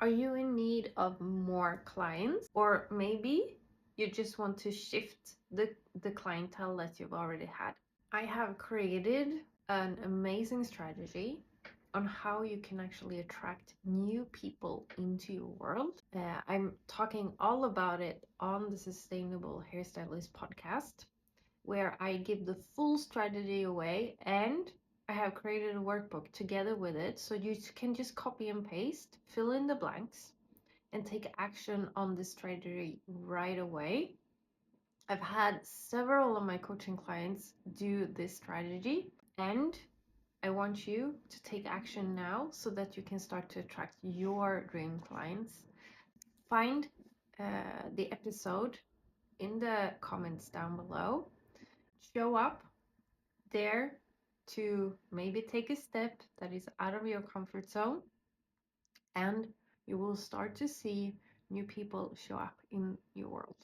Are you in need of more clients? Or maybe you just want to shift the clientele that you've already had? I have created an amazing strategy on how you can actually attract new people into your world. I'm talking all about it on the Sustainable Hairstylist podcast, where I give the full strategy away, and I have created a workbook together with it, so you can just copy and paste, fill in the blanks, and take action on this strategy right away. I've had several of my coaching clients do this strategy, and I want you to take action now so that you can start to attract your dream clients. Find the episode in the comments down below. Show up, dare to maybe take a step that is out of your comfort zone, and you will start to see new people show up in your world.